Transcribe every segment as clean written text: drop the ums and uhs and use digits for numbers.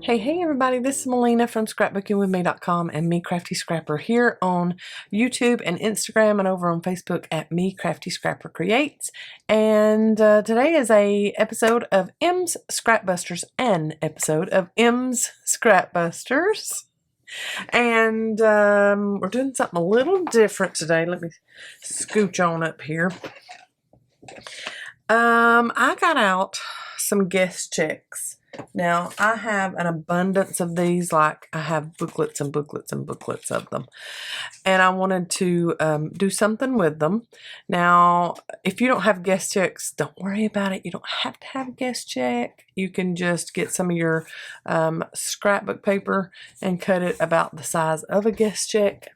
Hey everybody, this is Melina from scrapbookingwithme.com and Me Crafty Scrapper here on YouTube and Instagram and over on Facebook at Me Crafty Scrapper Creates. And today is a episode of M's Scrapbusters, an episode of M's Scrapbusters. And we're doing something a little different today. Let me scooch on up here. I got out some guest checks. Now, I have an abundance of these, like I have booklets and booklets and booklets of them. And I wanted to do something with them. Now, if you don't have guest checks, don't worry about it. You don't have to have a guest check. You can just get some of your scrapbook paper and cut it about the size of a guest check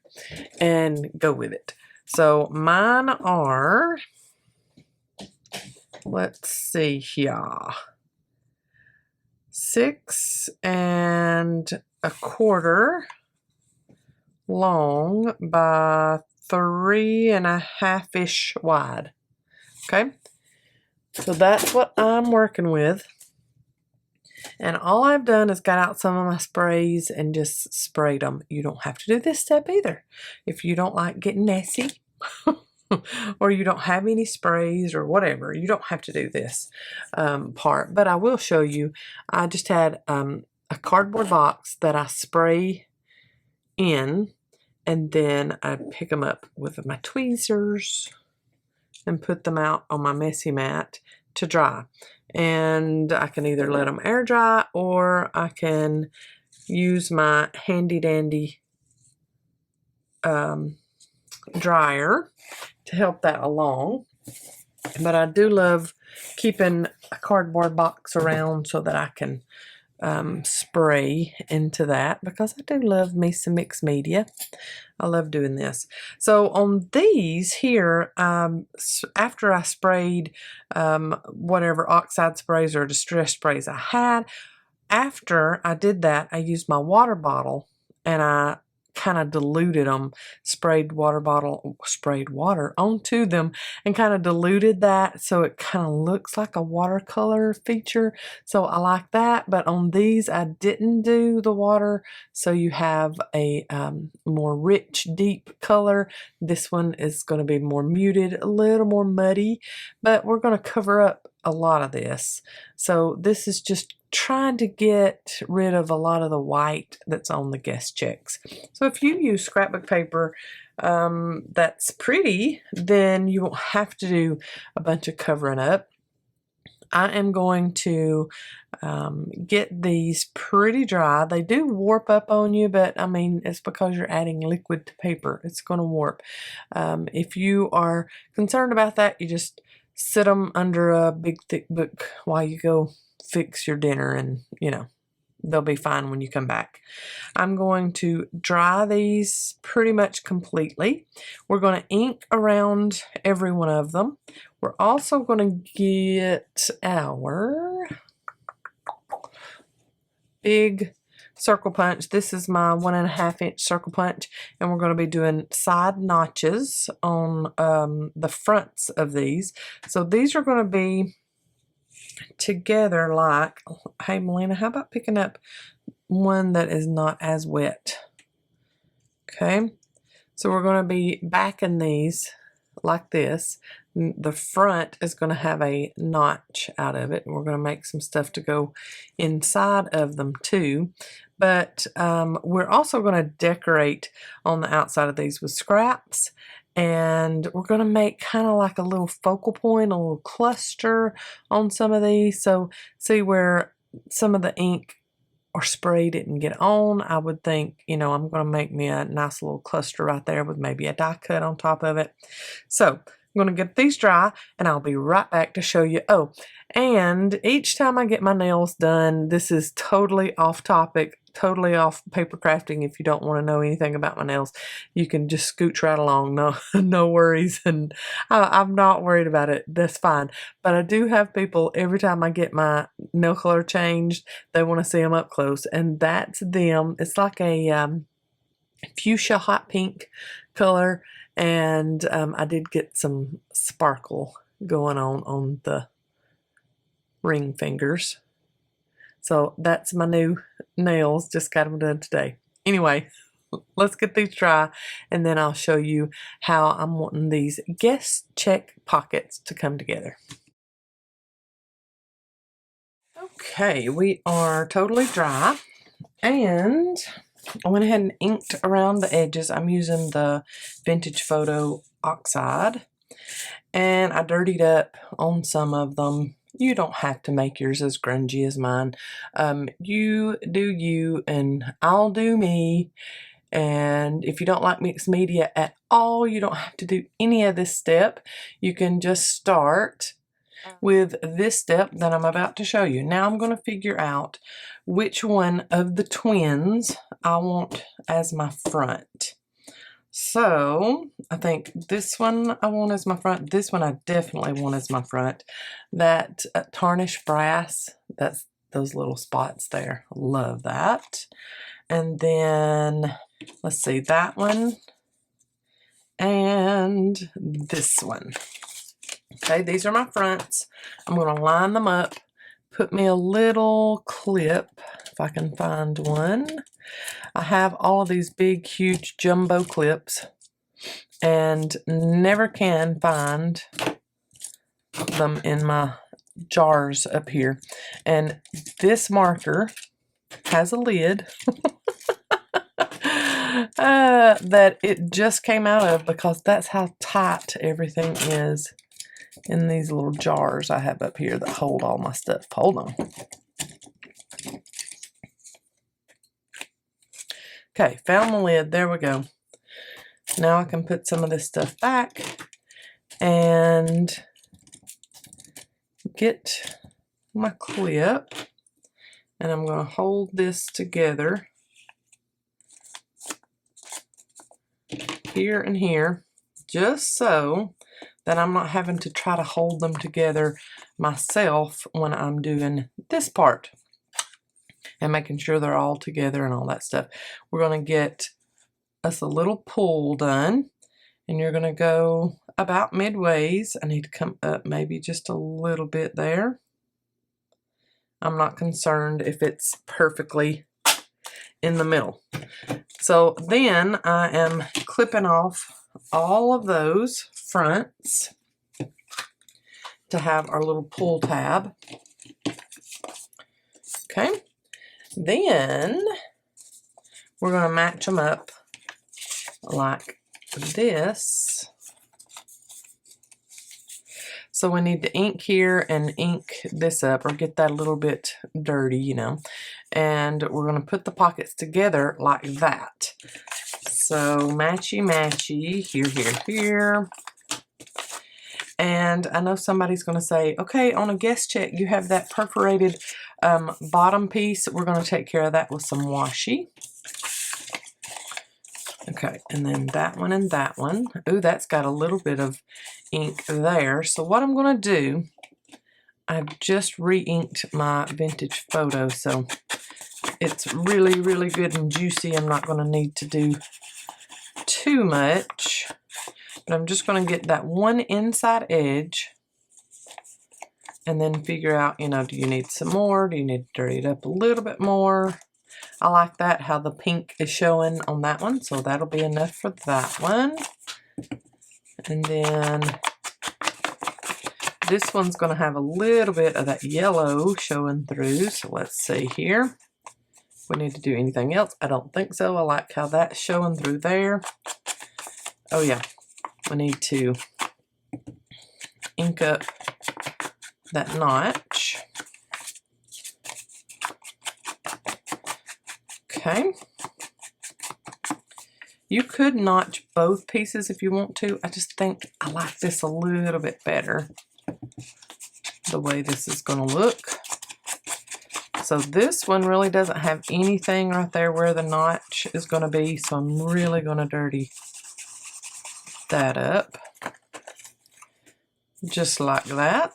and go with it. So mine are, let's see here, 6 1/4 long by 3 1/2-ish wide. Okay, so that's what I'm working with. And all I've done is got out some of my sprays and just sprayed them. You don't have to do this step either. If you don't like getting messy or you don't have any sprays or whatever, you don't have to do this part. But I will show you. I just had a cardboard box that I spray in, and then I pick them up with my tweezers and put them out on my messy mat to dry. And I can either let them air dry or I can use my handy dandy dryer to help that along. But I do love keeping a cardboard box around so that I can spray into that, because I do love me some mixed media. I love doing this. So on these here, after I sprayed whatever oxide sprays or distress sprays I had, after I did that, I used my water bottle and I kind of diluted them, sprayed water onto them and kind of diluted that so it kind of looks like a watercolor feature. So I like that. But on these I didn't do the water, so you have a more rich, deep color. This one is going to be more muted, a little more muddy, but we're going to cover up a lot of this. So this is just trying to get rid of a lot of the white that's on the guest checks. So if you use scrapbook paper that's pretty, then you won't have to do a bunch of covering up. I am going to get these pretty dry. They do warp up on you, but I mean, it's because you're adding liquid to paper. It's going to warp. If you are concerned about that, you just sit them under a big thick book while you go fix your dinner, and you know, they'll be fine when you come back. I'm going to dry these pretty much completely. We're going to ink around every one of them. We're also going to get our big circle punch. This is my 1 1/2-inch circle punch, and we're going to be doing side notches on the fronts of these. So these are going to be together like, hey Melina, how about picking up one that is not as wet? Okay, so we're going to be backing these like this. The front is going to have a notch out of it. We're going to make some stuff to go inside of them too. But we're also going to decorate on the outside of these with scraps. And we're going to make kind of like a little focal point, a little cluster on some of these. So see where some of the ink or spray didn't get on, I would think, you know, I'm going to make me a nice little cluster right there with maybe a die cut on top of it. So I'm going to get these dry and I'll be right back to show you. Oh, and each time I get my nails done, this is totally off topic, totally off paper crafting. If you don't want to know anything about my nails, you can just scooch right along. No worries. And I'm not worried about it. That's fine. But I do have people, every time I get my nail color changed, they want to see them up close. And that's them. It's like a fuchsia hot pink color. And I did get some sparkle going on the ring fingers. So that's my new nails. Just got them done today. Anyway, let's get these dry, and then I'll show you how I'm wanting these guest check pockets to come together. Okay, we are totally dry, and I went ahead and inked around the edges. I'm using the Vintage Photo Oxide, and I dirtied up on some of them. You don't have to make yours as grungy as mine. You do you, and I'll do me. And if you don't like mixed media at all, you don't have to do any of this step. You can just start with this step that I'm about to show you. Now I'm going to figure out which one of the twins I want as my front. So I think this one I want as my front. This one I definitely want as my front. That tarnished brass, that's those little spots there. Love that. And then let's see, that one and this one. Okay, these are my fronts. I'm going to line them up, put me a little clip, if I can find one. I have all of these big, huge jumbo clips and never can find them in my jars up here. And this marker has a lid that it just came out of, because that's how tight everything is in these little jars I have up here that hold all my stuff. Hold on. Okay, found the lid. There we go. Now I can put some of this stuff back and get my clip, and I'm going to hold this together here and here, just so that I'm not having to try to hold them together myself when I'm doing this part and making sure they're all together and all that stuff. We're going to get us a little pull done, and you're going to go about midways. I need to come up maybe just a little bit there. I'm not concerned if it's perfectly in the middle. So then I am clipping off all of those fronts to have our little pull tab. Okay, then we're going to match them up like this. So we need to ink here and ink this up, or get that a little bit dirty, you know. And we're going to put the pockets together like that. So matchy matchy, here, here, here. And I know somebody's going to say, okay, on a guest check, you have that perforated bottom piece. We're going to take care of that with some washi. Okay, and then that one and that one. Ooh, that's got a little bit of ink there. So what I'm going to do, I've just re-inked my Vintage Photo, so it's really, really good and juicy. I'm not going to need to do too much, but I'm just going to get that one inside edge and then figure out, you know, do you need some more? Do you need to dirty it up a little bit more? I like that, how the pink is showing on that one, so that'll be enough for that one. And then this one's going to have a little bit of that yellow showing through, so let's see here. We need to do anything else? I don't think so. I like how that's showing through there. Oh yeah, we need to ink up that notch. Okay. You could notch both pieces if you want to. I just think I like this a little bit better, the way this is going to look. So this one really doesn't have anything right there where the notch is going to be, so I'm really going to dirty that up. Just like that.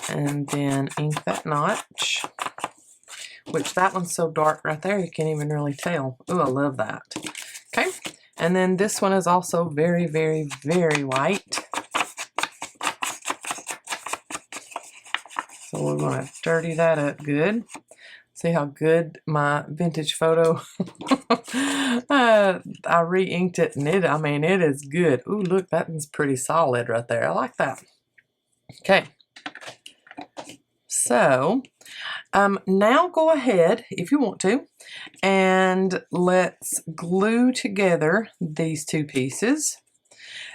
And then ink that notch. Which that one's so dark right there, you can't even really tell. Ooh, I love that. Okay, and then this one is also very, very, very white. So we're going to dirty that up good. See how good my vintage photo, I re-inked it, and I mean, it is good. Ooh, look, that one's pretty solid right there. I like that. Okay. So, now go ahead, if you want to, and let's glue together these two pieces.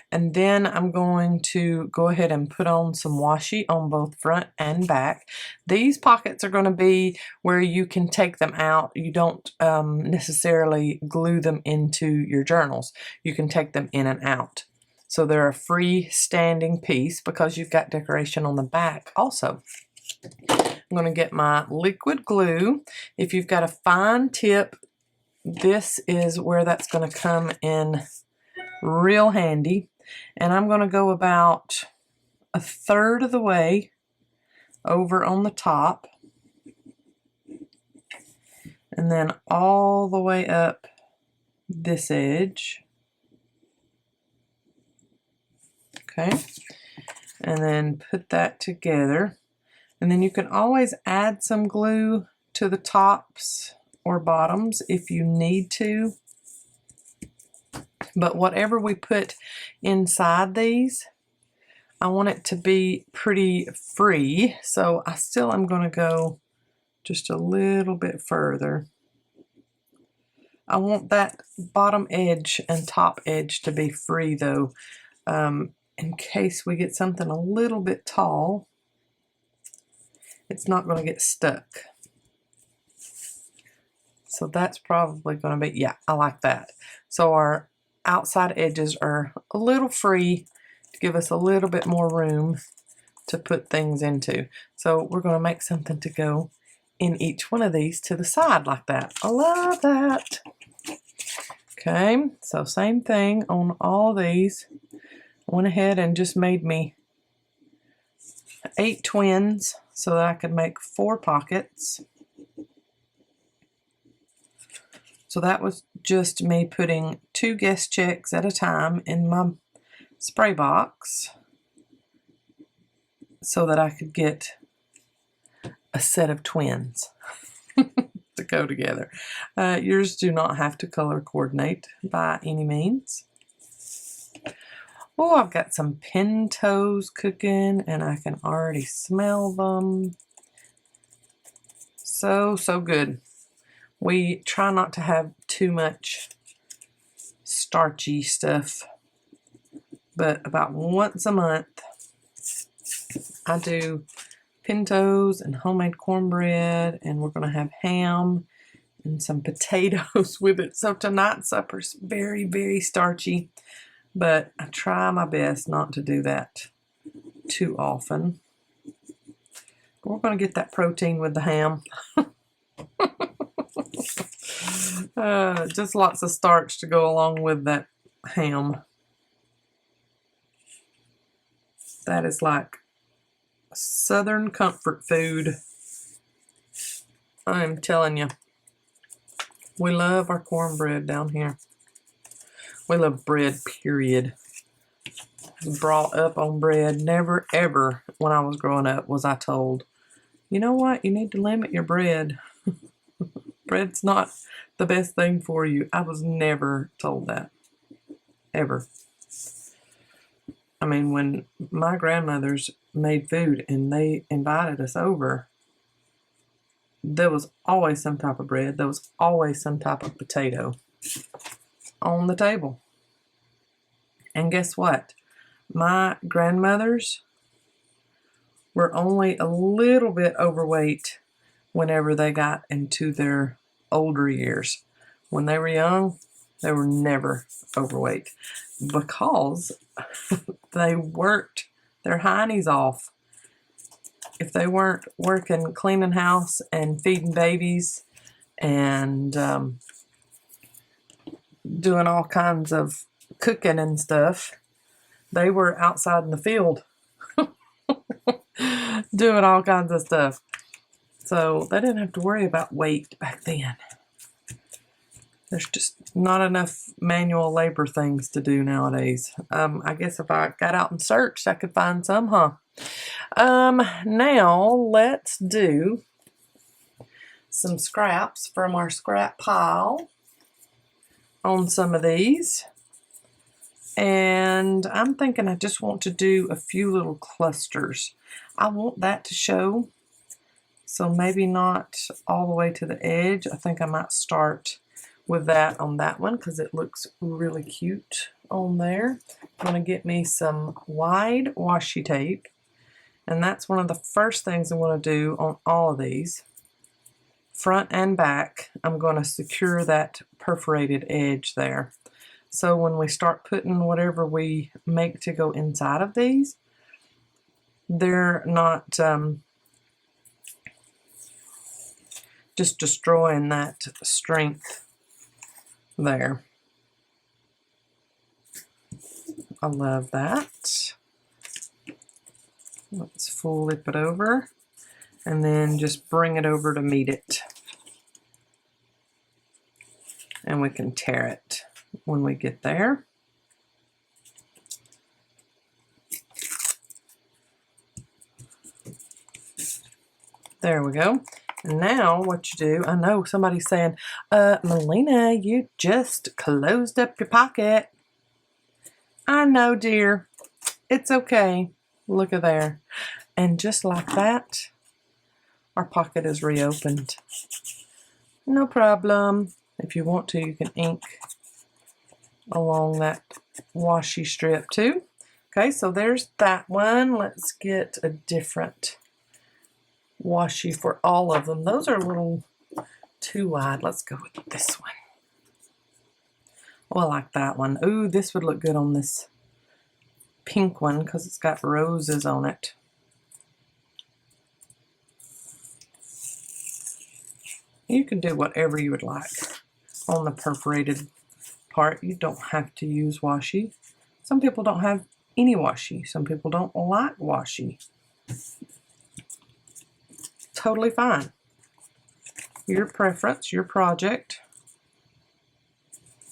And then I'm going to go ahead and put on some washi on both front and back. These pockets are going to be where you can take them out. You don't necessarily glue them into your journals. You can take them in and out. So they're a freestanding piece because you've got decoration on the back also. I'm going to get my liquid glue. If you've got a fine tip, this is where that's going to come in real handy. And I'm going to go about 1/3 of the way over on the top, and then all the way up this edge. Okay, and then put that together. And then you can always add some glue to the tops or bottoms if you need to. But whatever we put inside these, I want it to be pretty free. So I still am going to go just a little bit further. I want that bottom edge and top edge to be free though, in case we get something a little bit tall. It's not going to get stuck. So that's probably going to be, yeah, I like that. So our outside edges are a little free to give us a little bit more room to put things into. So we're going to make something to go in each one of these to the side like that. I love that. Okay, so same thing on all these. I went ahead and just made me 8 twins so that I could make 4 pockets. So that was just me putting 2 guest checks at a time in my spray box so that I could get a set of twins to go together. Yours do not have to color coordinate by any means. Oh, I've got some pintos cooking and I can already smell them. So good. We try not to have too much starchy stuff, but about once a month I do pintos and homemade cornbread, and we're going to have ham and some potatoes with it. So tonight's supper's very, very starchy, but I try my best not to do that too often. But we're going to get that protein with the ham. Just lots of starch to go along with that ham. That is like Southern comfort food. I'm telling you. We love our cornbread down here. We love bread, period. Brought up on bread. Never, ever, when I was growing up, was I told, you know what, you need to limit your bread. Bread's not the best thing for you. I was never told that. Ever. I mean, when my grandmothers made food and they invited us over, there was always some type of bread. There was always some type of potato on the table. And guess what? My grandmothers were only a little bit overweight whenever they got into their older years. When they were young, they were never overweight because they worked their heinies off. If they weren't working cleaning house and feeding babies and doing all kinds of cooking and stuff, they were outside in the field doing all kinds of stuff. So they didn't have to worry about weight back then. There's just not enough manual labor things to do nowadays. I guess if I got out and searched, I could find some, huh? Now let's do some scraps from our scrap pile on some of these. And I'm thinking I just want to do a few little clusters. I want that to show, so maybe not all the way to the edge. I think I might start with that on that one because it looks really cute on there. I'm going to get me some wide washi tape, and that's one of the first things I'm going to do on all of these. Front and back, I'm going to secure that perforated edge there. So when we start putting whatever we make to go inside of these, they're not just destroying that strength there. I love that. Let's flip it over and then just bring it over to meet it. And we can tear it when we get there. There we go. And now what you do, I know somebody's saying, Melina, you just closed up your pocket. I know, dear. It's okay. Look at there. And just like that, our pocket is reopened. No problem. If you want to, you can ink along that washi strip too. Okay, so there's that one. Let's get a different washi for all of them. Those are a little too wide. Let's go with this one. Oh, I like that one. Ooh, this would look good on this pink one because it's got roses on it. You can do whatever you would like on the perforated part. You don't have to use washi. Some people don't have any washi. Some people don't like washi. Totally fine. Your preference, your project,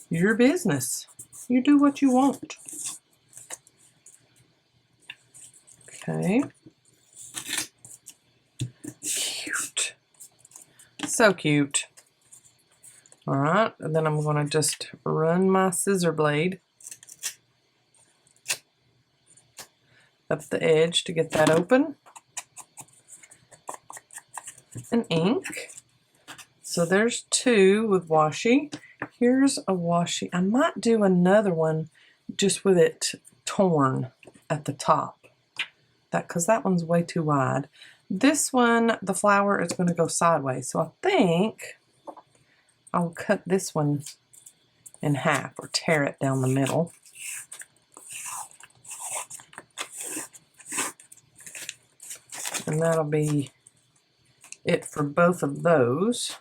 your business. You do what you want. Okay. Cute. So cute. All right, and then I'm going to just run my scissor blade up the edge to get that open. And ink. So there's two with washi. Here's a washi. I might do another one just with it torn at the top. Because that one's way too wide. This one, the flower is going to go sideways. So I think I'll cut this one in half or tear it down the middle. And that'll be it for both of those.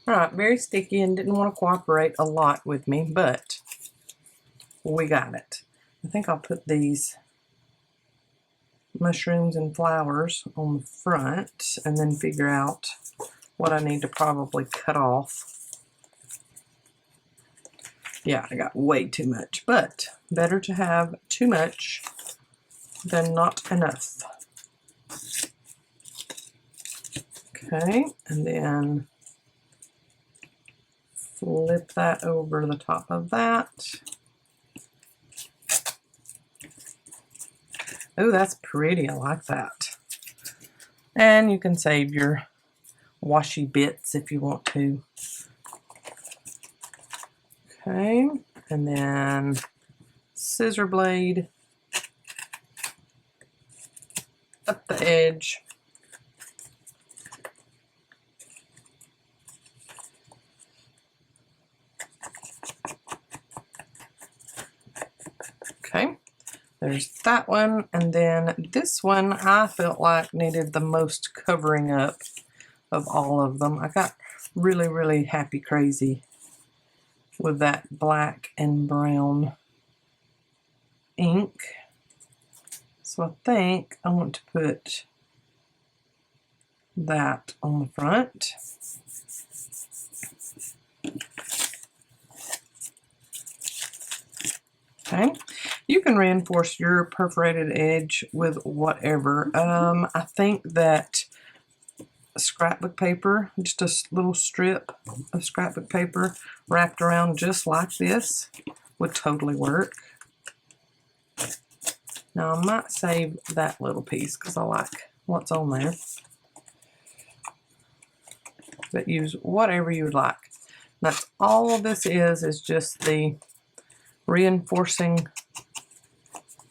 Alright, very sticky and didn't want to cooperate a lot with me, but we got it. I think I'll put these mushrooms and flowers on the front and then figure out what I need to probably cut off. Yeah, I got way too much, but better to have too much than not enough. Okay, and then flip that over the top of that. Oh, that's pretty. I like that. And you can save your washi bits if you want to. Okay, and then scissor blade up the edge. Okay, There's that one, and then this one I felt like needed the most covering up of all of them. I got really, really happy crazy with that black and brown ink. So I think I want to put that on the front. Okay, you can reinforce your perforated edge with whatever. I think that scrapbook paper, just a little strip of scrapbook paper wrapped around just like this would totally work. Now I might save that little piece because I like what's on there. But use whatever you would like. That's all this is just the reinforcing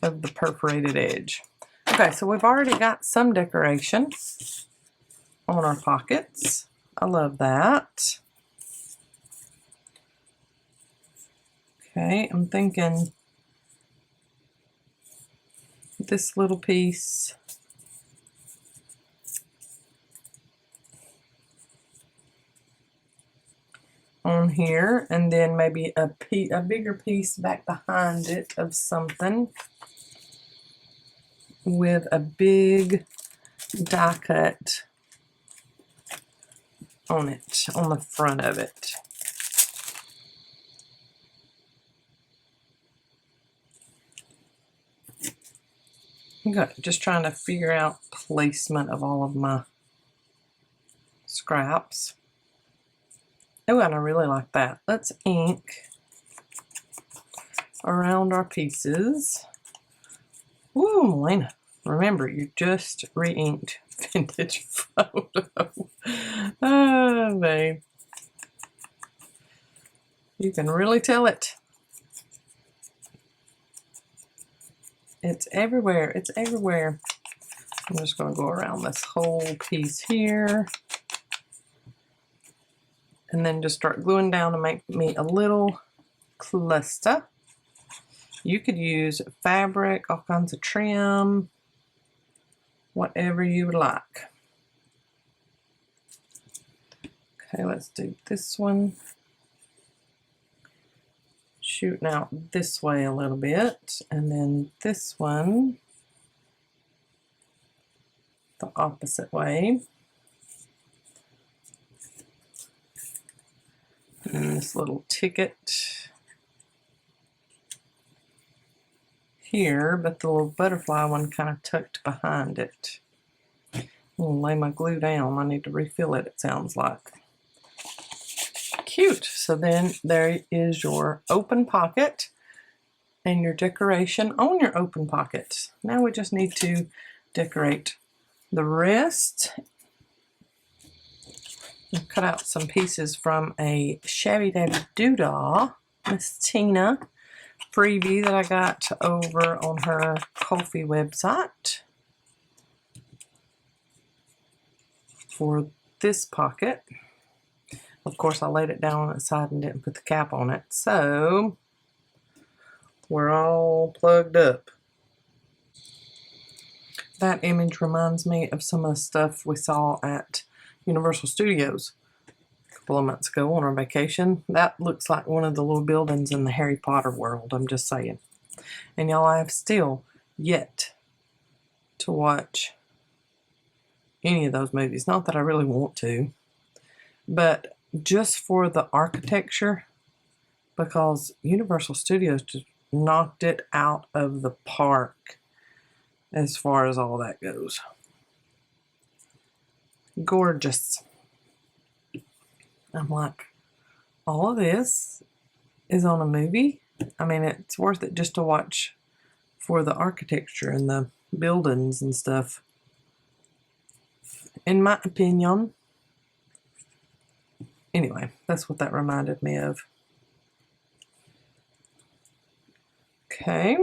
of the perforated edge. Okay, so we've already got some decoration on our pockets. I love that. Okay, I'm thinking this little piece on here, and then maybe a bigger piece back behind it of something with a big die cut on it, on the front of it. Okay, just trying to figure out placement of all of my scraps. Oh, and I really like that. Let's ink around our pieces. Woo, Melina. Remember, you just re-inked Vintage Photo. Oh, babe. You can really tell it. It's everywhere. It's everywhere. I'm just going to go around this whole piece here. And then just start gluing down to make me a little cluster. You could use fabric, all kinds of trim, whatever you would like. Okay, let's do this one. Shooting out this way a little bit, and then this one the opposite way. And this little ticket here, but the little butterfly one kind of tucked behind it. I'll lay my glue down. I need to refill it, it sounds like. Cute. So then there is your open pocket and your decoration on your open pocket. Now we just need to decorate the rest. I've cut out some pieces from a Shabby Dabby Doodah, Miss Tina freebie that I got over on her Ko-fi website for this pocket. Of course, I laid it down on its side and didn't put the cap on it, so we're all plugged up. That image reminds me of some of the stuff we saw at Universal Studios a couple of months ago on our vacation. That looks like one of the little buildings in the Harry Potter world, I'm just saying. And y'all, I have still yet to watch any of those movies. Not that I really want to, but just for the architecture, because Universal Studios just knocked it out of the park as far as all that goes. Gorgeous. I'm like, all of this is on a movie? I mean, it's worth it just to watch for the architecture and the buildings and stuff. In my opinion. Anyway, that's what that reminded me of. Okay.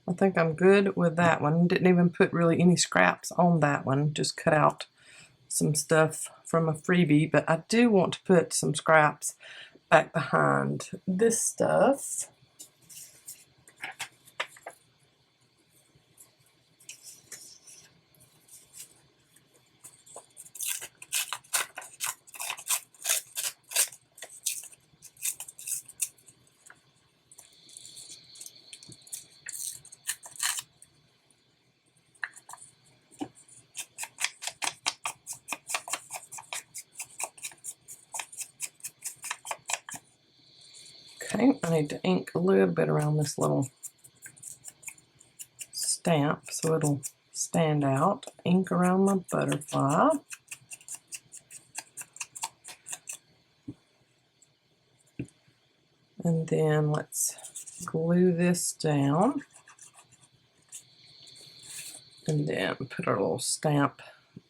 I think I'm good with that one. Didn't even put really any scraps on that one. Just cut out some stuff from a freebie. But I do want to put some scraps back behind this stuff. Okay, I need to ink a little bit around this little stamp so it'll stand out. Ink around my butterfly. And then let's glue this down. And then put our little stamp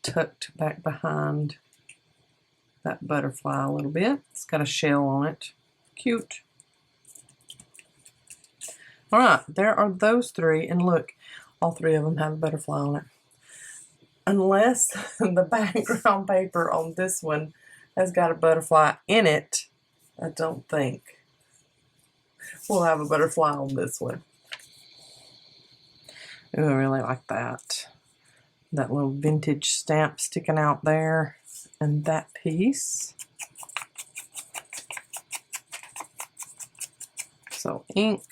tucked back behind that butterfly a little bit. It's got a shell on it. Cute. All right, there are those three. And look, all three of them have a butterfly on it. Unless the background paper on this one has got a butterfly in it, I don't think we'll have a butterfly on this one. Ooh, I really like that. That little vintage stamp sticking out there. And that piece. So ink.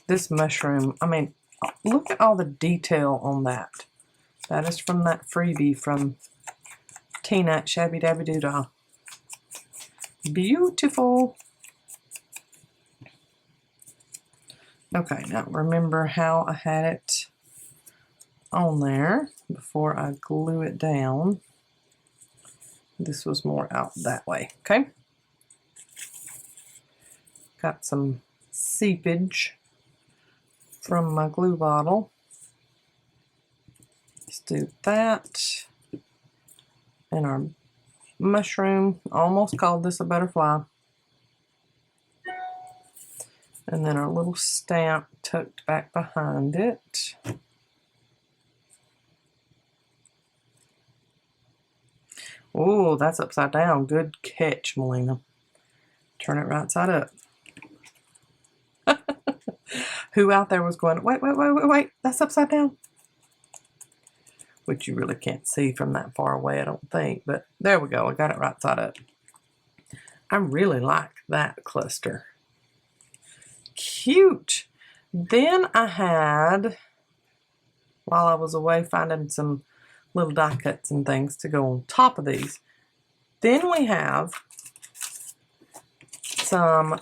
This mushroom, I mean, look at all the detail on that. That is from that freebie from Tina at Shabby Dabby Doodah. Beautiful. Okay, now remember how I had it on there before I glue it down. This was more out that way, okay? Got some seepage from my glue bottle. Let's do that. And our mushroom, almost called this a butterfly. And then our little stamp tucked back behind it. Oh, that's upside down. Good catch, Melina. Turn it right side up. Who out there was going, wait, that's upside down? Which you really can't see from that far away, I don't think. But there we go. I got it right side up. I really like that cluster. Cute. Then I had, while I was away finding some little die cuts and things to go on top of these. Then we have some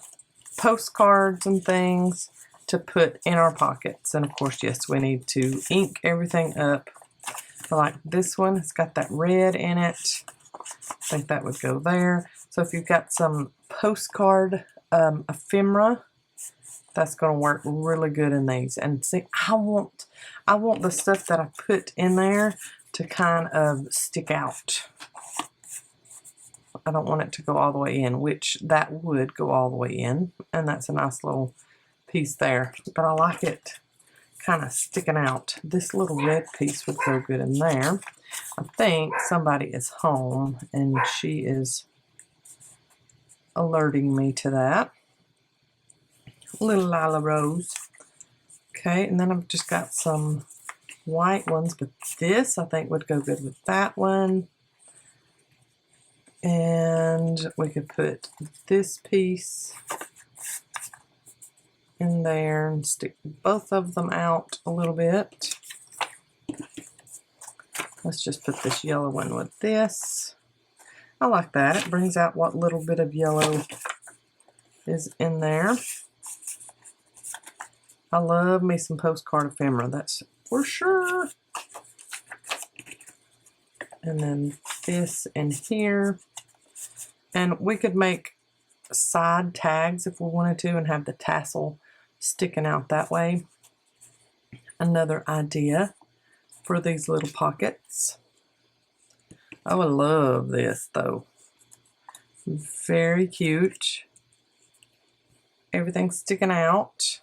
postcards and things to put in our pockets. And of course, yes, we need to ink everything up. So like this one, it's got that red in it. I think that would go there. So if you've got some postcard ephemera, that's going to work really good in these. And see, I want the stuff that I put in there to kind of stick out. I don't want it to go all the way in, which that would go all the way in. And that's a nice little piece there. But I like it kind of sticking out. This little red piece would go good in there. I think somebody is home and she is alerting me to that. Little Lila Rose. Okay, and then I've just got some white ones, but this I think would go good with that one. And we could put this piece in there and stick both of them out a little bit. Let's just put this yellow one with this. I like that. It brings out what little bit of yellow is in there. I love me some postcard ephemera, that's for sure. And then this in here. And we could make side tags if we wanted to and have the tassel sticking out that way. Another idea for these little pockets. I would love this though. Very cute. Everything's sticking out.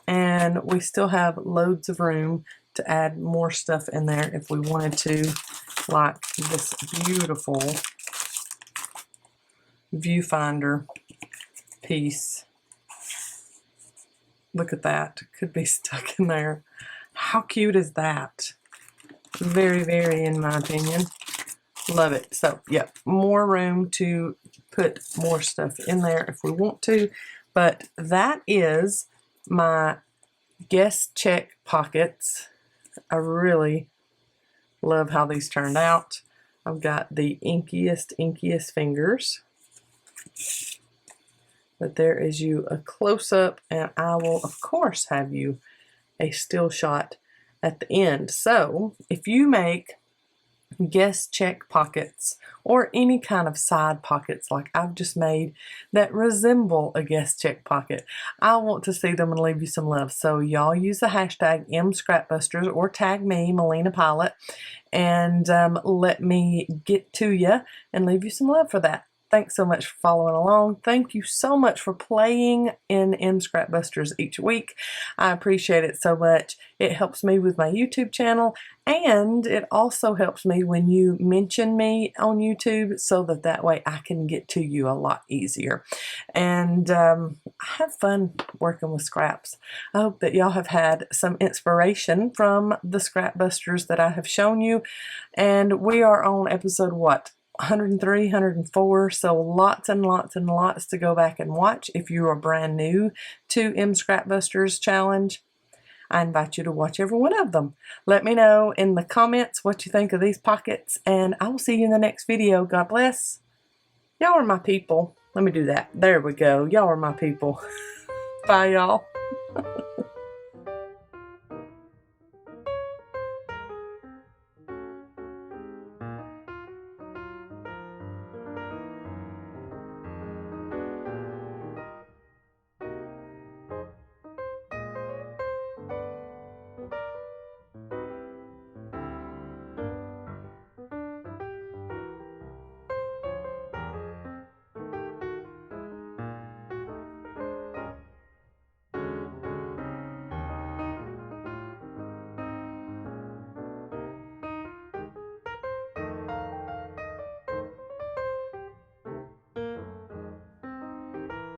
And we still have loads of room to add more stuff in there if we wanted to, like this beautiful viewfinder piece. Look at that. Could be stuck in there. How cute is that? Very, very, in my opinion. Love it. So, yeah, more room to put more stuff in there if we want to. But that is my guest check pockets. I really love how these turned out. I've got the inkiest fingers. but there is you a close-up, and I will, of course, have you a still shot at the end. So if you make guest check pockets or any kind of side pockets like I've just made that resemble a guest check pocket, I want to see them and leave you some love. So y'all use the hashtag #MScrapbusters or tag me, Melina Pylant, and let me get to you and leave you some love for that. Thanks so much for following along. Thank you so much for playing in Scrapbusters each week. I appreciate it so much. It helps me with my YouTube channel, and it also helps me when you mention me on YouTube so that way I can get to you a lot easier. And I have fun working with scraps. I hope that y'all have had some inspiration from the Scrapbusters that I have shown you. And we are on episode what? 103, 104, so lots and lots and lots to go back and watch. If you are brand new to Scrapbusters Challenge, I invite you to watch every one of them. Let me know in the comments what you think of these pockets, and I will see you in the next video. God bless. Y'all are my people. Let me do that. There we go. Y'all are my people. Bye, y'all.